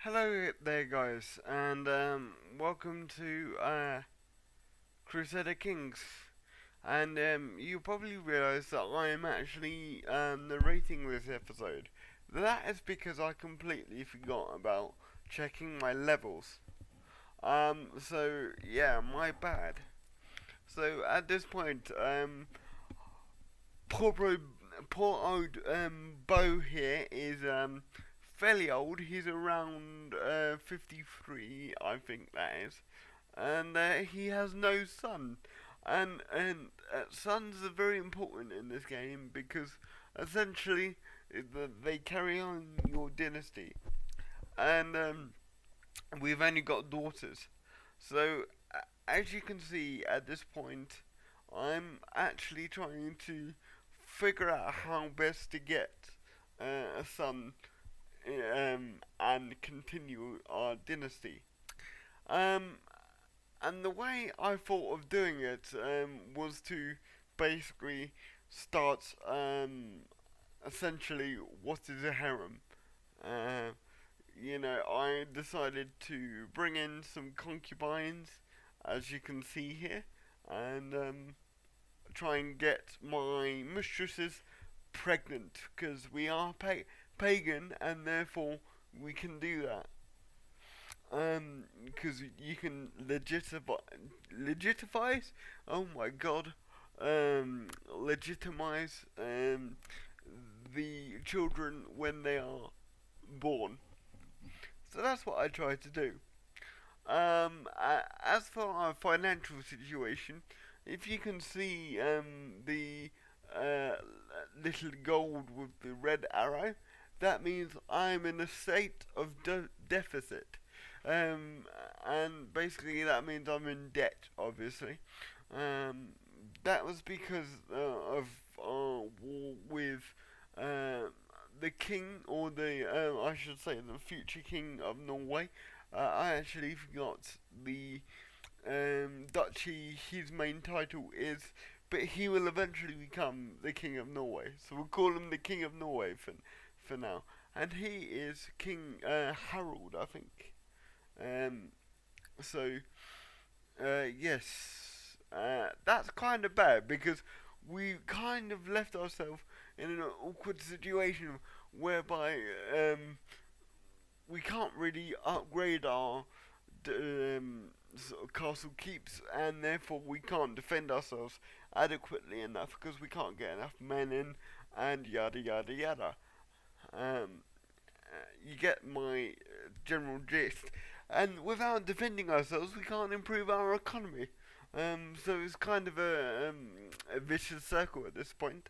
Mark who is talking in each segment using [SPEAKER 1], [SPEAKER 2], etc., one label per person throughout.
[SPEAKER 1] Hello there, guys, and welcome to Crusader Kings. And you probably realise that I am actually narrating this episode. That is because I completely forgot about checking my levels. So yeah, my bad. So at this point, poor bro, poor old Bo here is fairly old. He's around 53, I think that is, and he has no son. And sons are very important in this game because essentially they carry on your dynasty, and we've only got daughters. So as you can see at this point, I'm actually trying to figure out how best to get a son and continue our dynasty. Um, and the way I thought of doing it was to basically start essentially what is a harem. Uh, I decided to bring in some concubines, as you can see here, and try and get my mistresses pregnant because we are pagan and therefore we can do that. Because you can legitimize. Oh my god. Legitimize the children when they are born. So that's what I try to do. As for our financial situation, if you can see the uh, little gold with the red arrow, that means I'm in a state of deficit. Um, and basically that means I'm in debt, obviously. Um, that was because of our war with uh, the king, or I should say, the future king of Norway. I actually forgot the duchy his main title is, but he will eventually become the king of Norway. So we'll call him the king of Norway for now. And he is King Harold, I think. Um, so yes, that's kind of bad because we kind of left ourselves in an awkward situation whereby we can't really upgrade our sort of castle keeps, and therefore we can't defend ourselves adequately enough because we can't get enough men in, and yada yada yada. Um, you get my general gist. And without defending ourselves, we can't improve our economy. So it's kind of a vicious circle at this point.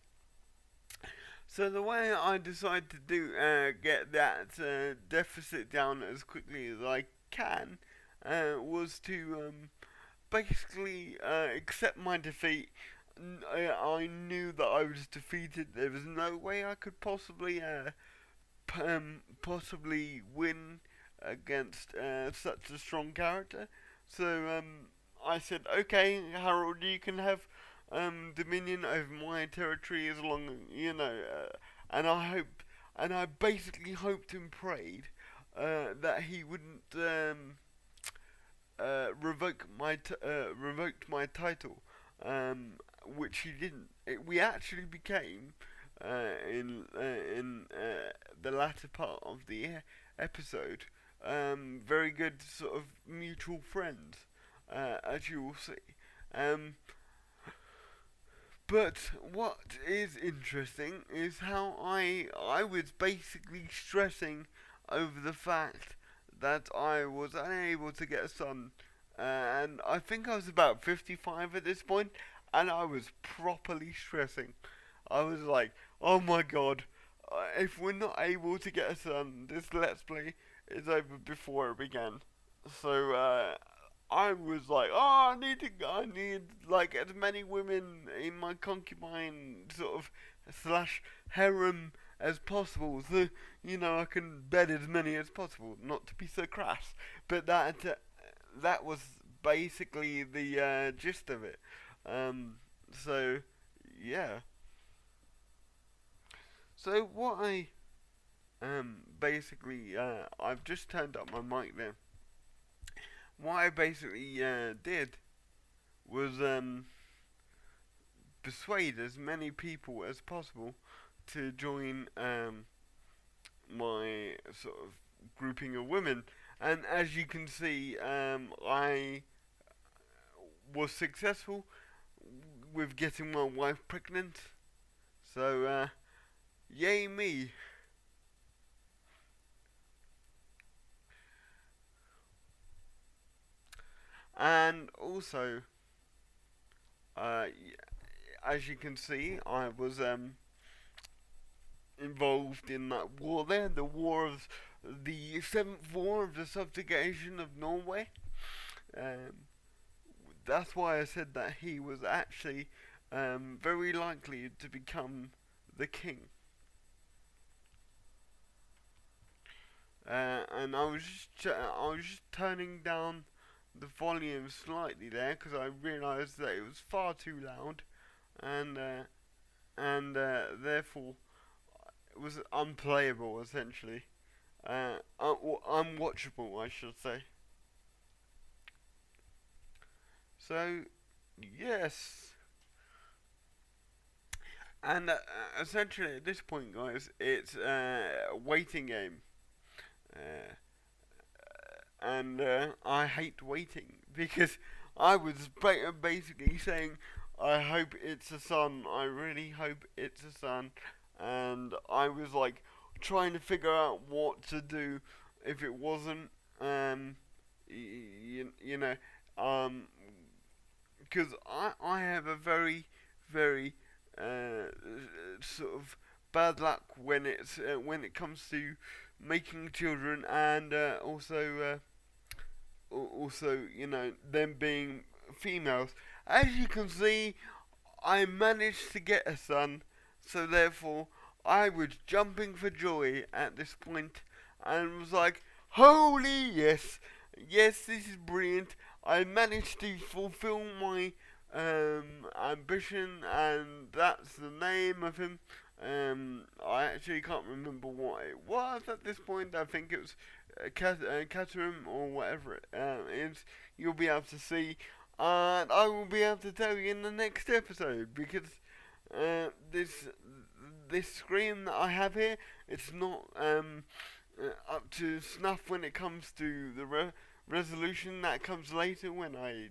[SPEAKER 1] So the way I decided to get that deficit down as quickly as I can was to basically accept my defeat. I knew that I was defeated. There was no way I could possibly win against such a strong character. So I said, okay, Harold, you can have dominion over my territory as long as and I basically hoped and prayed that he wouldn't revoked my title, which he didn't. We actually became in the latter part of the episode very good sort of mutual friends, as you will see. Um, but what is interesting is how I was basically stressing over the fact that I was unable to get a son, and I think I was about 55 at this point, and I was properly stressing. I was like, oh my god, if we're not able to get a son, this let's play is over before it began. So I was like, oh, I need like as many women in my concubine sort of slash harem as possible. So I can bed as many as possible. Not to be so crass, but that was basically the gist of it. So yeah. So what I basically, I've just turned up my mic there. What I basically did was persuade as many people as possible to join my sort of grouping of women. And as you can see, I was successful with getting my wife pregnant. So, yay me. And also, uh, as you can see, I was involved in that war there, the war of the seventh war of the subjugation of Norway. Um, that's why I said that he was actually very likely to become the king. And I was just turning down the volume slightly there because I realised that it was far too loud, and therefore it was unplayable essentially. Or unwatchable, I should say. So yes, and essentially at this point, guys, it's a waiting game. Uh, and I hate waiting because I was basically saying, I hope it's a son. I really hope it's a son, and I was like trying to figure out what to do if it wasn't. You know, um, because I have a very sort of bad luck when it comes to making children, and also, them being females. As you can see, I managed to get a son, so therefore I was jumping for joy at this point and was like, holy yes, yes, this is brilliant. I managed to fulfill my ambition, and that's the name of him. I actually can't remember what it was at this point. I think it was Caterham or whatever it is. You'll be able to see, and I will be able to tell you in the next episode because this screen that I have here, it's not up to snuff when it comes to the resolution. That comes later when I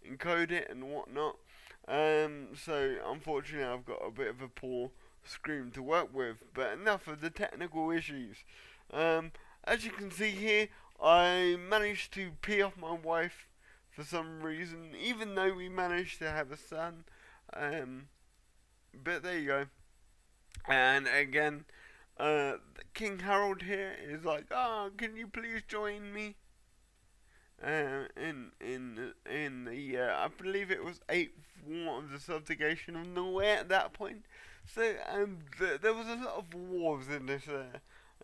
[SPEAKER 1] encode it and whatnot. So unfortunately, I've got a bit of a poor screen to work with. But enough of the technical issues. Um, as you can see here, I managed to pee off my wife for some reason, even though we managed to have a son. Um, but there you go. And again, King Harold here is like, "Oh, can you please join me?" In the I believe it was eighth war of the subjugation of Norway at that point. So there was a lot of wars in this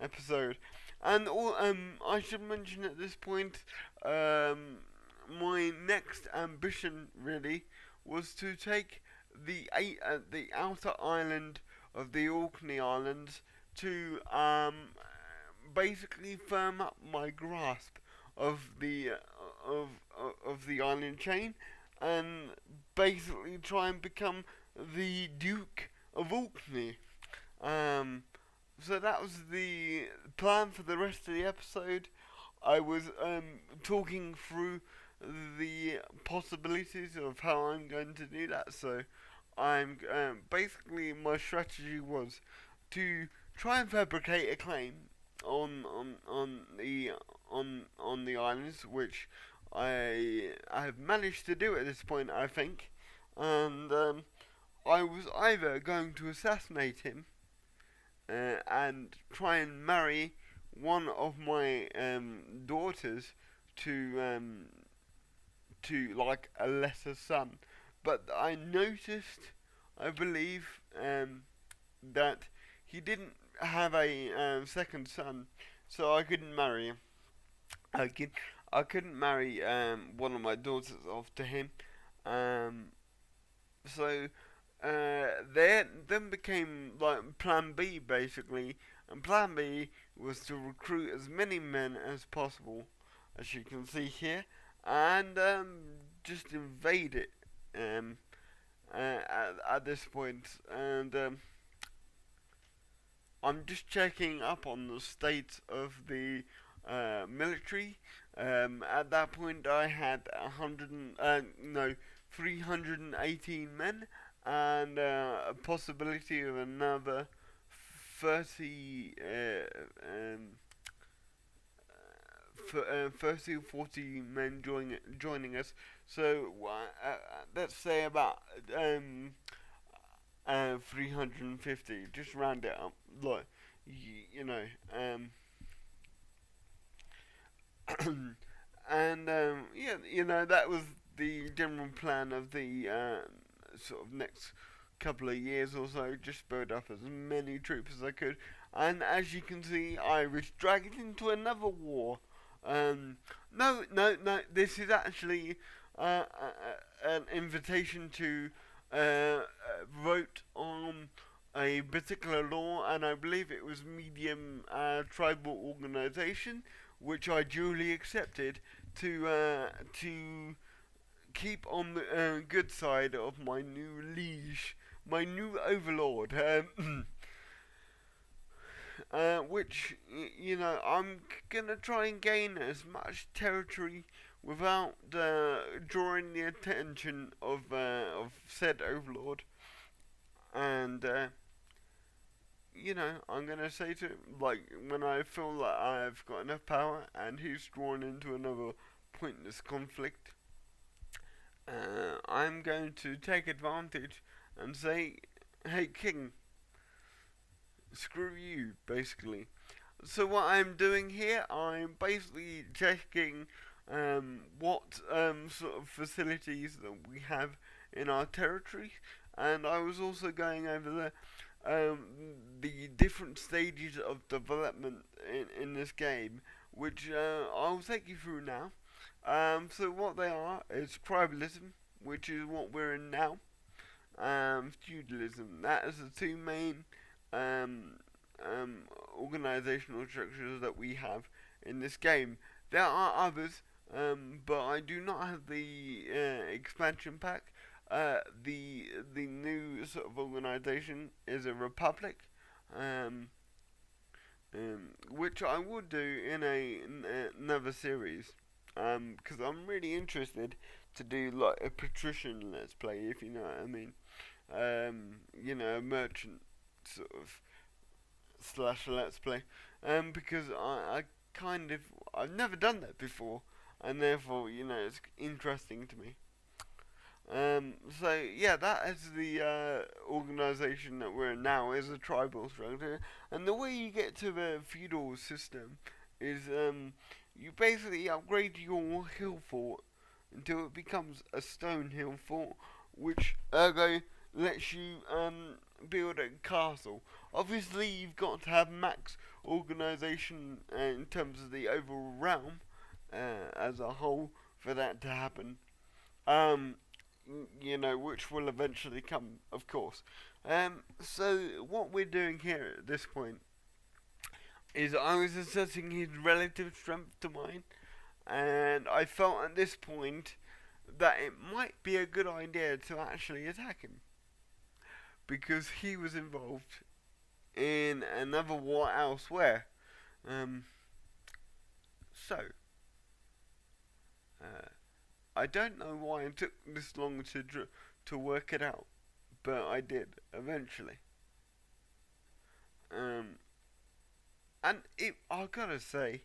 [SPEAKER 1] episode, and I should mention at this point, my next ambition really was to take the outer island of the Orkney Islands to basically firm up my grasp of the island chain, and basically try and become the Duke of Orkney. Um, so that was the plan for the rest of the episode. I was talking through the possibilities of how I'm going to do that. So I'm basically my strategy was to try and fabricate a claim on the islands, which I have managed to do at this point, I think, and I was either going to assassinate him and try and marry one of my daughters to like a lesser son, but I noticed, I believe, that he didn't have a second son, so I couldn't marry him. I could I couldn't marry one of my daughters off to him. Um, so then became like Plan B basically. and plan B was to recruit as many men as possible, as you can see here, and just invade it um, at this point. And I'm just checking up on the state of the military. At that point, I had 318 men, and a possibility of another 30, 30 or 40 men joining us. So let's say about 350. Just round it up, like you know. And yeah, that was the general plan of the sort of next couple of years or so. Just build up as many troops as I could, and as you can see, I was dragged into another war. No, no, no. This is actually an invitation to vote on a particular law, and I believe it was medium tribal organization, which I duly accepted to keep on the good side of my new liege, my new overlord. Which I'm gonna try and gain as much territory without drawing the attention of said overlord, and I'm gonna say to him, like, when I feel that I've got enough power and he's drawn into another pointless conflict, I'm going to take advantage and say, "Hey, King, screw you," basically. So what I'm doing here, I'm basically checking what sort of facilities that we have in our territory, and I was also going over the different stages of development in this game, which I'll take you through now. So what they are is tribalism, which is what we're in now, feudalism. That is the two main um, organizational structures that we have in this game. There are others, but I do not have the expansion pack. The new sort of organization is a republic, um, which I would do in another series, because I'm really interested to do like a patrician let's play, if you know what I mean. A merchant sort of slash let's play, because I've never done that before, and therefore it's interesting to me. So yeah, that is the organization that we're in now, is a tribal structure, and the way you get to the feudal system is you basically upgrade your hill fort until it becomes a stone hill fort, which ergo lets you build a castle. Obviously, you've got to have max organization in terms of the overall realm as a whole for that to happen. Um, which will eventually come, of course. So what we're doing here at this point is I was assessing his relative strength to mine, and I felt at this point that it might be a good idea to actually attack him, because he was involved in another war elsewhere. Um, so, uh, I don't know why it took this long to work it out, but I did eventually. Um, and I gotta say,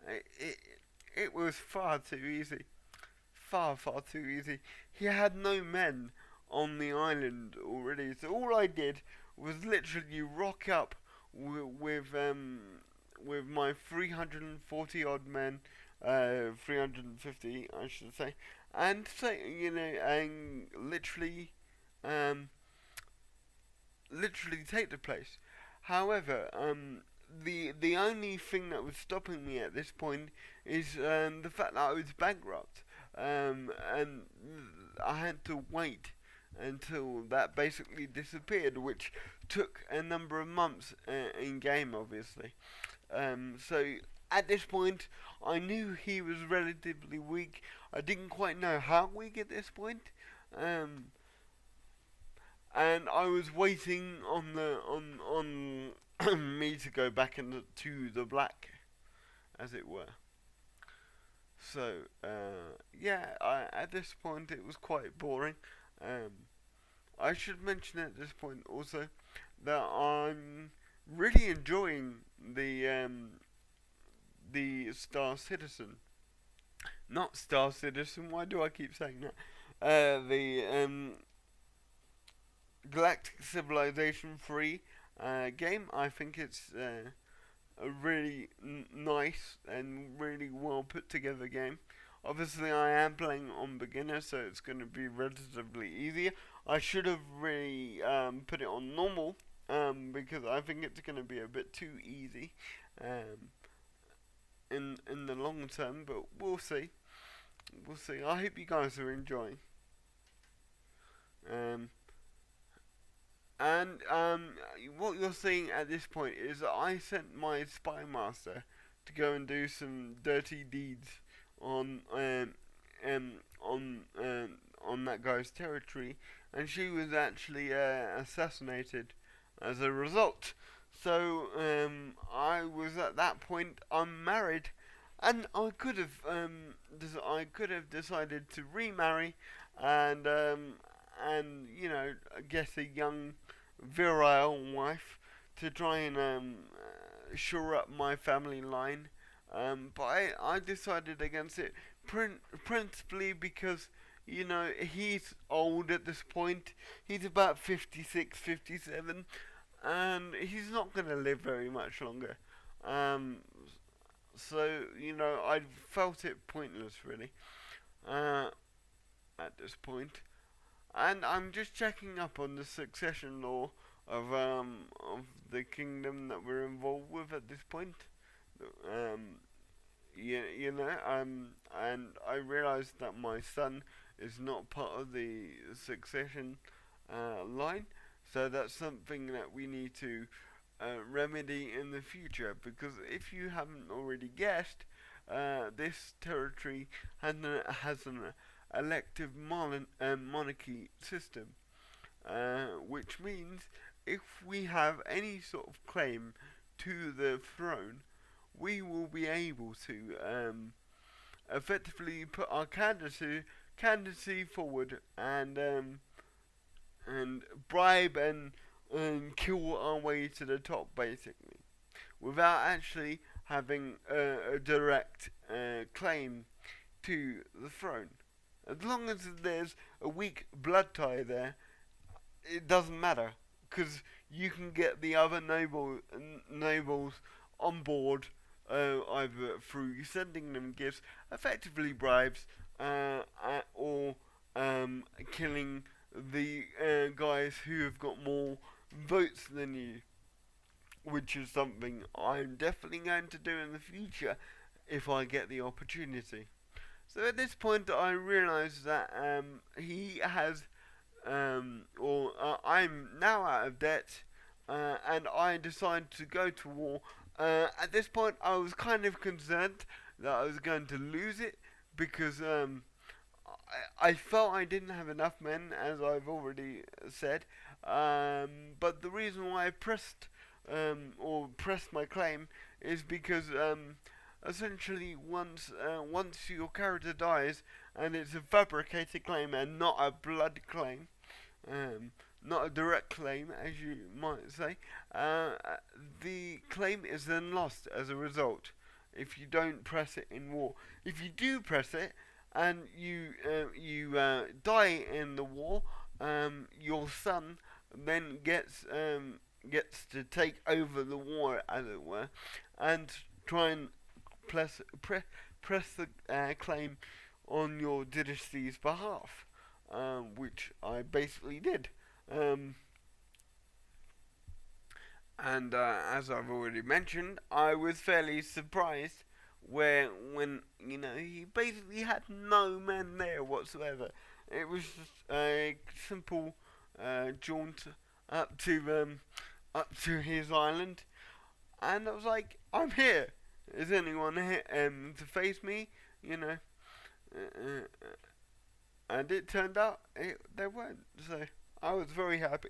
[SPEAKER 1] it it was far too easy, far too easy. He had no men on the island already, so all I did was literally rock up with my 340 odd men, 350 I should say, and say and um, literally take the place. However, the only thing that was stopping me at this point is the fact that I was bankrupt, and I had to wait until that basically disappeared, which took a number of months in game, obviously. So at this point, I knew he was relatively weak. I didn't quite know how weak at this point, um, and I was waiting on the on me to go back into the black, as it were. So yeah, at this point it was quite boring. Um, I should mention at this point also that I'm really enjoying the Star Citizen, not Star Citizen. Why do I keep saying that? The Galactic Civilization 3 game. I think it's a really nice and really well put together game. Obviously, I am playing on beginner, so it's going to be relatively easier. I should have really put it on normal because I think it's going to be a bit too easy um, in the long term. But we'll see. We'll see. I hope you guys are enjoying. Um, And what you're seeing at this point is that I sent my spy master to go and do some dirty deeds on on that guy's territory, and she was actually assassinated as a result. So I was at that point unmarried, and I could have decided to remarry, and you know, get a young virile wife to try and shore up my family line. But I decided against it principally because, you know, he's old at this point. He's about 56, 57, and he's not going to live very much longer. Um, so, you know, I felt it pointless, really, uh, at this point. And I'm just checking up on the succession law of the kingdom that we're involved with at this point. Um, you know, and I realised that my son is not part of the succession line, so that's something that we need to remedy in the future. Because if you haven't already guessed, this territory has an elective monarchy system, which means if we have any sort of claim to the throne, we will be able to effectively put our candidacy forward and bribe and kill our way to the top, basically, without actually having a direct claim to the throne. As long as there's a weak blood tie there, it doesn't matter, because you can get the other nobles on board, either through sending them gifts, effectively bribes, or killing the guys who have got more votes than you, which is something I'm definitely going to do in the future if I get the opportunity. So at this point, I realise that he has, or I'm now out of debt, and I decided to go to war. At this point, I was kind of concerned that I was going to lose it because I felt I didn't have enough men, as I've already said. But the reason why I pressed my claim is because essentially once your character dies and it's a fabricated claim and not a blood claim, not a direct claim as you might say, the claim is then lost as a result if you don't press it in war. If you do press it and you die in the war, your son then gets to take over the war, as it were, and try and press the claim on your dynasty's behalf, which I basically did. And as I've already mentioned, I was fairly surprised when you know he basically had no men there whatsoever. It was just a simple jaunt up to his island, and I was like, I'm here. Is anyone here to face me? You know, and it turned out there weren't. So I was very happy.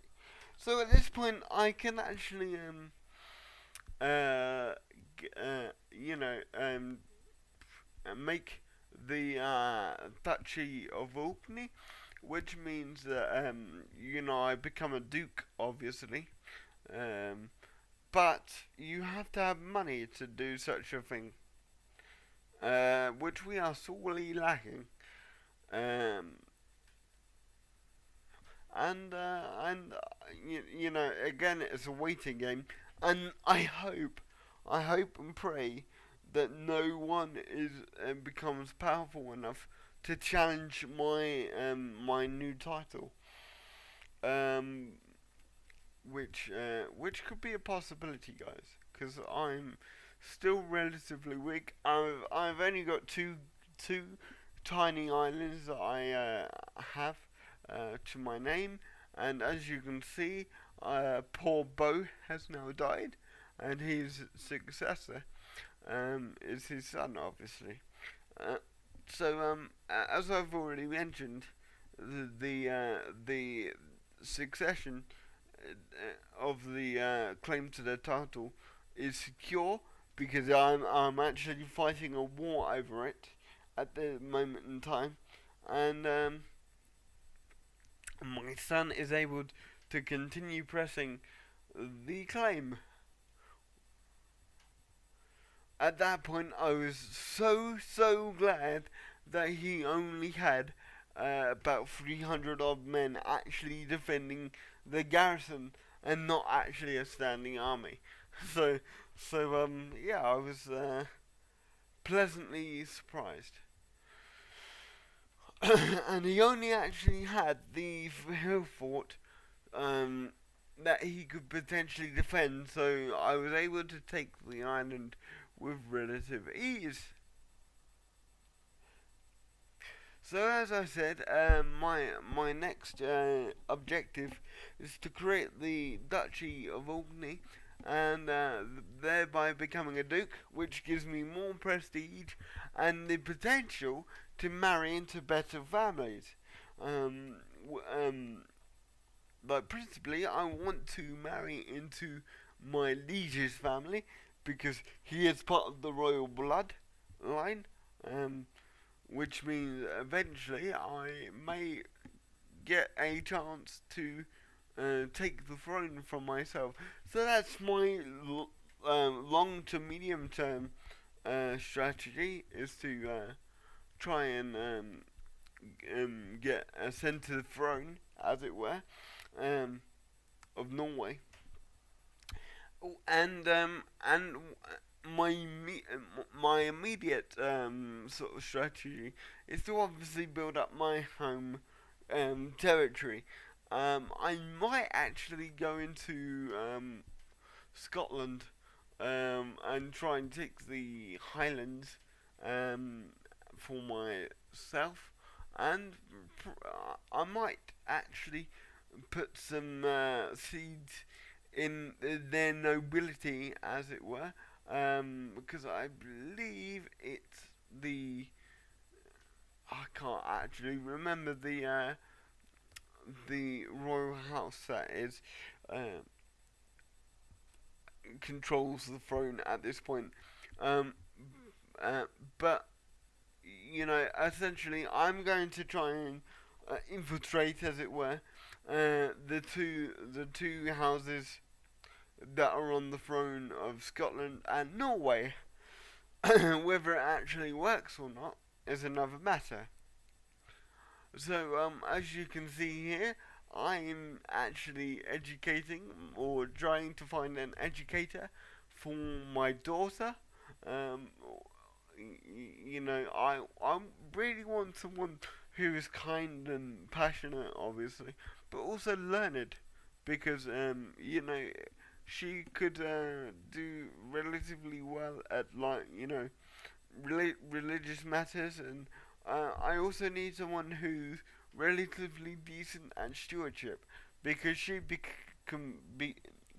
[SPEAKER 1] So at this point, I can actually uh, you know, make the Duchy of Orkney, which means that you know, I become a duke, obviously. Um, but you have to have money to do such a thing, which we are sorely lacking. Um, and you know, again, it's a waiting game, and I hope and pray that no one is becomes powerful enough to challenge my new title, um, which could be a possibility, guys, because I'm still relatively weak. I've only got two tiny islands that I have to my name, and as you can see, poor Bo has now died, and his successor is his son, obviously. Uh, as I've already mentioned, the succession of the claim to the title is secure because I'm actually fighting a war over it at the moment in time, and my son is able to continue pressing the claim. At that point, I was so glad that he only had about 300 odd men actually defending the garrison and not actually a standing army. So, yeah, I was pleasantly surprised. And he only actually had the hill fort um, that he could potentially defend, so I was able to take the island with relative ease. So as I said, my next objective is to create the Duchy of Orkney, and thereby becoming a duke, which gives me more prestige and the potential to marry into better families. Um, but principally, I want to marry into my liege's family because he is part of the royal blood line. Um, which means eventually I may get a chance to take the throne from myself. So that's my long to medium term strategy, is to try and get ascend to the throne, as it were, um, of Norway. Oh, and my my immediate sort of strategy is to obviously build up my home territory. I might actually go into Scotland and try and take the Highlands um, for myself, and I might actually put some seeds in their nobility, as it were, because I believe it's the I can't actually remember the royal house that is uh, controls the throne at this point. Um, but you know, essentially, I'm going to try and infiltrate, as it were, the two houses that are on the throne of Scotland and Norway. Whether it actually works or not is another matter. So, as you can see here, I'm actually educating or trying to find an educator for my daughter. Um, you know, I really want someone who is kind and passionate, obviously, but also learned, because you know, she could do relatively well at, like, you know, religious matters, and I also need someone who's relatively decent at stewardship because she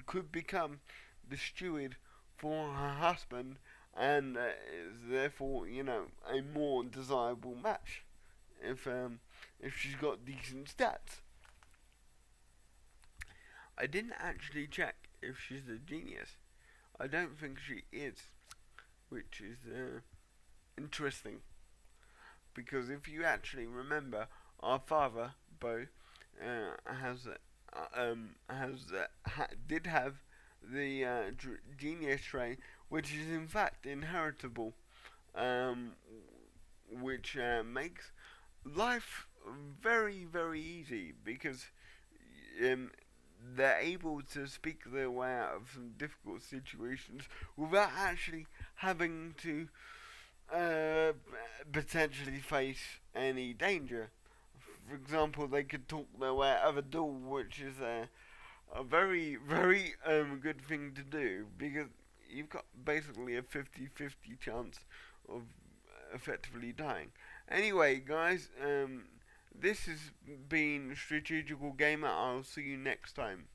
[SPEAKER 1] could become the steward for her husband and is therefore, a more desirable match if she's got decent stats. I didn't actually check if she's a genius. I don't think she is, which is interesting because if you actually remember, our father Bo did have the genius trait, which is in fact inheritable, um, which makes life very very easy because um, they're able to speak their way out of some difficult situations without actually having to uh, potentially face any danger. For example, they could talk their way out of a duel, which is a very, very good thing to do because you've got basically a 50-50 chance of effectively dying. Anyway, guys, this has been Strategical Gamer. I'll see you next time.